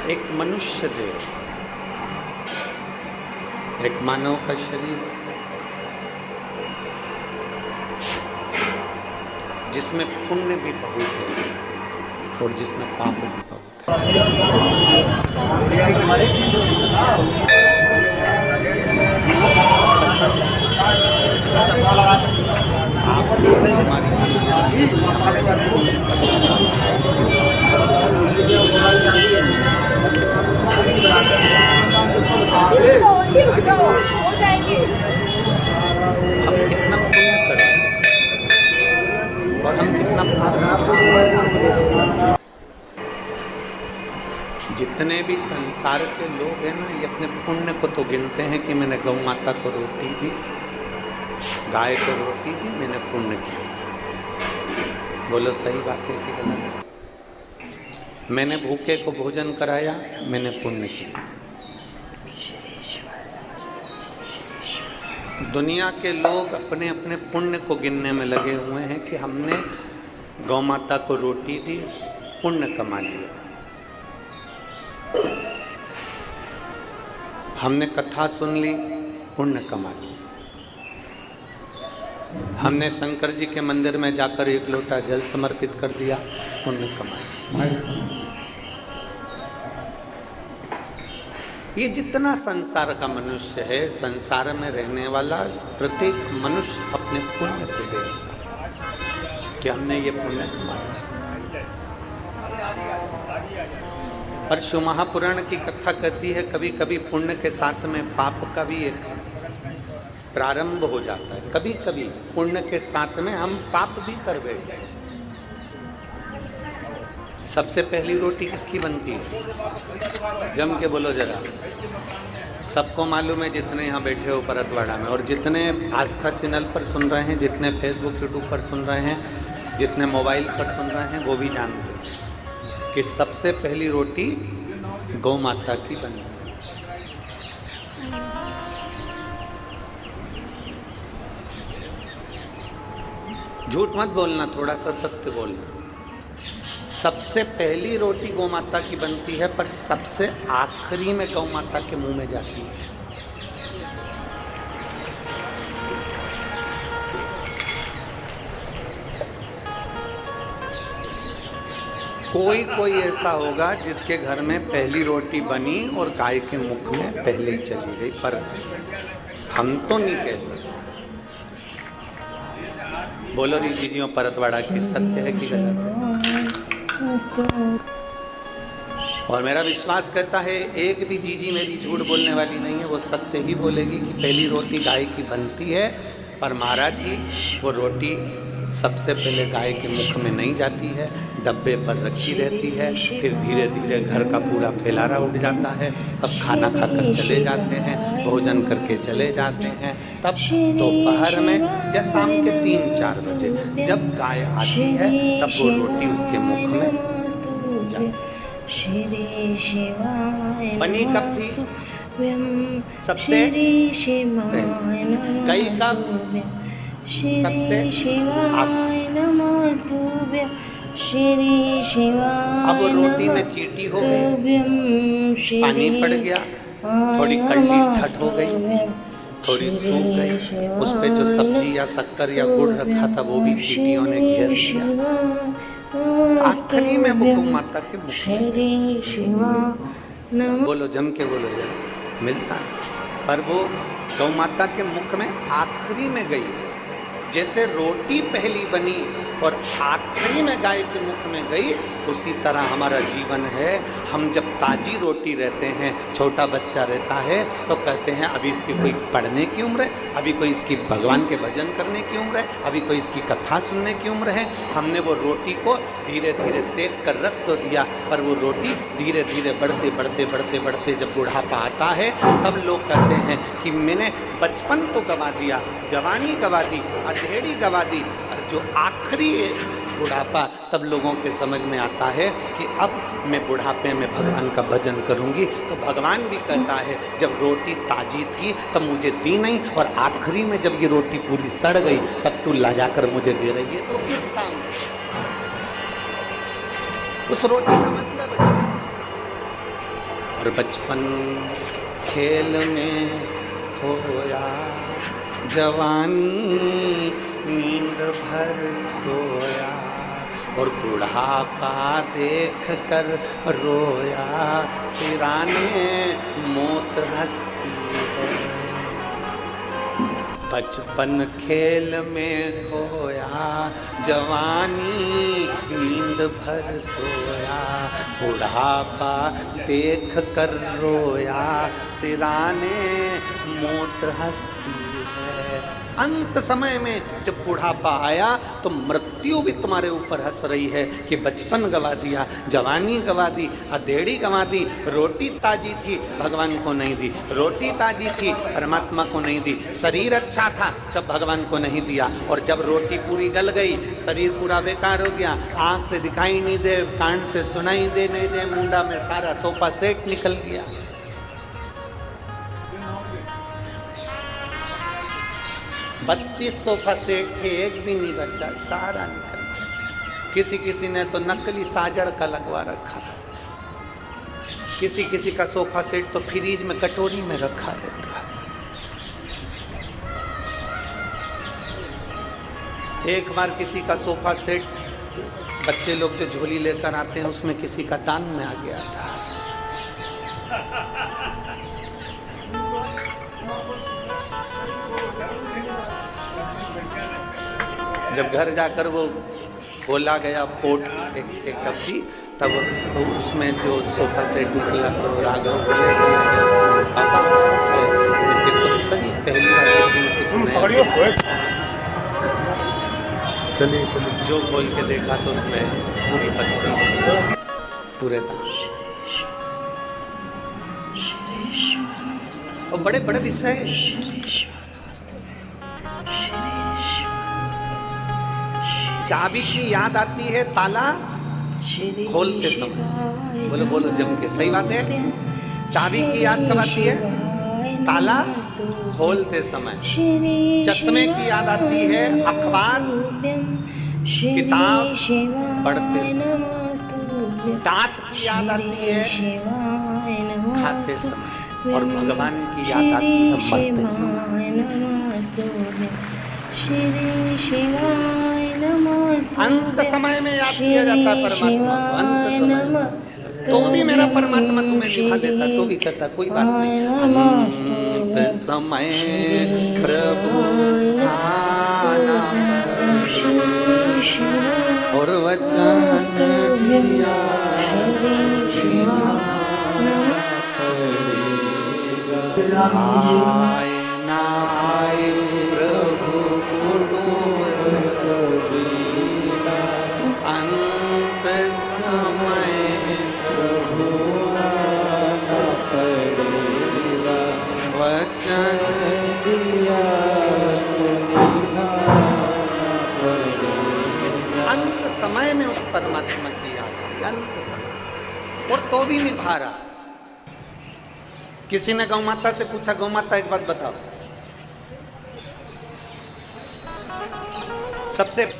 एक मनुष्य देह, एक मानव का शरीर, जिसमें पुण्य भी बहुत है और जिसमें पाप भी बहुत हम कितना पुण्य करें और हम कितना पाप करें। जितने भी संसार के लोग हैं ना, ये अपने पुण्य को तो गिनते हैं कि मैंने गौ माता को रोटी दी, गाय को रोटी दी, मैंने पुण्य किया। बोलो सही बात है कि गलत? मैंने भूखे को भोजन कराया, मैंने पुण्य किया। दुनिया के लोग अपने अपने पुण्य को गिनने में लगे हुए हैं कि हमने गौ माता को रोटी दी, पुण्य कमा लिया। हमने कथा सुन ली, पुण्य कमा लिया। हमने शंकर जी के मंदिर में जाकर एक लोटा जल समर्पित कर दिया, पुण्य कमा लिया। ये जितना संसार का मनुष्य है, संसार में रहने वाला प्रत्येक मनुष्य अपने पुण्य को देखता है कि हमने ये पुण्य कमाया। परशु महापुराण की कथा कहती है, कभी कभी पुण्य के साथ में पाप का भी एक प्रारंभ हो जाता है। कभी कभी पुण्य के साथ में हम पाप भी कर बैठते हैं। सबसे पहली रोटी किसकी बनती है? जम के बोलो जरा। सबको मालूम है, जितने यहाँ बैठे हो परतवाड़ा में, और जितने आस्था चैनल पर सुन रहे हैं, जितने फेसबुक यूट्यूब पर सुन रहे हैं, जितने मोबाइल पर सुन रहे हैं, वो भी जानते हैं कि सबसे पहली रोटी गौ माता की बनती है। झूठ मत बोलना, थोड़ा सा सत्य बोलना। सबसे पहली रोटी गौ माता की बनती है, पर सबसे आखिरी में गौ माता के मुंह में जाती है। कोई कोई ऐसा होगा जिसके घर में पहली रोटी बनी और गाय के मुख में पहले ही चली गई, पर हम तो नहीं कह सकते। बोलो री जीजियों परतवाड़ा की सत्य है कि गलत है? और मेरा विश्वास करता है एक भी जीजी मेरी झूठ बोलने वाली नहीं है, वो सत्य ही बोलेगी कि पहली रोटी गाय की बनती है, पर महाराज जी वो रोटी सबसे पहले गाय के मुख में नहीं जाती है, डब्बे पर रखी रहती है, फिर धीरे धीरे घर का पूरा फैलारा उठ जाता है, सब खाना खाकर चले जाते हैं, भोजन करके चले जाते हैं। तब दोपहर में या शाम के 3-4 बजे जब गाय आती है, तब वो रोटी उसके मुख में जाती है। बनी कब थी? सबसे गाय का सबसे अब रोटी में चींटी हो गई, पानी पड़ गया, थोड़ी कड़ली ठट हो गई, थोड़ी सूख गई, उस पे जो सब्जी या शक्कर या गुड़ रखा था वो भी चींटियों ने घेर लिया। आखिरी में वो गौ माता के मुख में, बोलो जम के बोलो यार, मिलता है। पर वो गौ माता के मुख में आखिरी में गई। जैसे रोटी पहली बनी और आखिरी में गाय के मुख में गई, उसी तरह हमारा जीवन है। हम जब ताजी रोटी रहते हैं, छोटा बच्चा रहता है, तो कहते हैं अभी इसकी कोई पढ़ने की उम्र है, अभी कोई इसकी भगवान के भजन करने की उम्र है, अभी कोई इसकी कथा सुनने की उम्र है। हमने वो रोटी को धीरे धीरे सेक कर रख तो दिया, पर वो रोटी धीरे धीरे बढ़ते बढ़ते बढ़ते बढ़ते जब बुढ़ापा आता है, तब लोग कहते हैं कि मैंने बचपन तो गवा दिया, जवानी गवा दी, अधेड़ी गवा दी, और जो आखिरी बुढ़ापा, तब लोगों के समझ में आता है कि अब मैं बुढ़ापे में भगवान का भजन करूंगी। तो भगवान भी कहता है जब रोटी ताजी थी तब मुझे दी नहीं, और आखिरी में जब ये रोटी पूरी सड़ गई तब तू ला जाकर मुझे दे रही है। तो किस काम है? उस रोटी का मतलब है और बचपन खेल में खोया, जवानी नींद भर सोया, और बुढ़ापा देख कर रोया, सिराने मौत हंसती है। बचपन खेल में खोया, जवानी नींद भर सोया, बुढ़ापा देख कर रोया, सिराने मौत हंसती है। अंत समय में जब बुढ़ापा आया तो मृत्यु भी तुम्हारे ऊपर हंस रही है कि बचपन गवा दिया, जवानी गवा दी, अधेड़ी गवा दी। रोटी ताजी थी, भगवान को नहीं दी। रोटी ताजी थी, परमात्मा को नहीं दी। शरीर अच्छा था, जब भगवान को नहीं दिया। और जब रोटी पूरी गल गई, शरीर पूरा बेकार हो गया, आँख से दिखाई नहीं दे, कान से सुनाई दे नहीं दे, मुंडा में सारा सोफा सेट निकल गया। बत्तीस सोफा सेट थे, एक भी नहीं बचा, सारा निकल गया। किसी किसी ने तो नकली साजड़ का लगवा रखा, किसी किसी का सोफा सेट तो फ्रीज में कटोरी में रखा रहता। एक बार किसी का सोफा सेट बच्चे लोग जो झोली लेकर आते हैं उसमें किसी का दान में आ गया था। जब घर जाकर वो खोला गया पोट एक डब्बी, तब तो उसमें जो सोफा सेट निकला तो राघव बोले पापा देखो तो सही, पहली बार किसी ने कुछ नया। चलिए जो खोल के देखा तो उसमें पूरी बत्तीस पूरे दाम और बड़े बड़े विषय। चाबी की याद आती है ताला खोलते समय। बोलो बोलो जम के, सही बात है। चाबी की याद कब आती है? ताला खोलते समय। चश्मे की याद आती है अखबार किताब पढ़ते समय। दांत की याद आती है खाते समय। और भगवान की याद आती है मरते समय। अंत समय में याद किया जाता है परमात्मा को। अंत समय तो भी मेरा परमात्मा तुम्हें निभा लेता, तो भी कहता कोई बात नहीं। अंत समय प्रभु आना और वचन दिया, आए ना आए प्रभु अंत समय वचन दिया। अंत समय में उस परमात्मा की याद, अंत समय, और तो भी निभा रहा। किसी ने गौ माता से पूछा, गौ माता एक बात बताओ, सबसे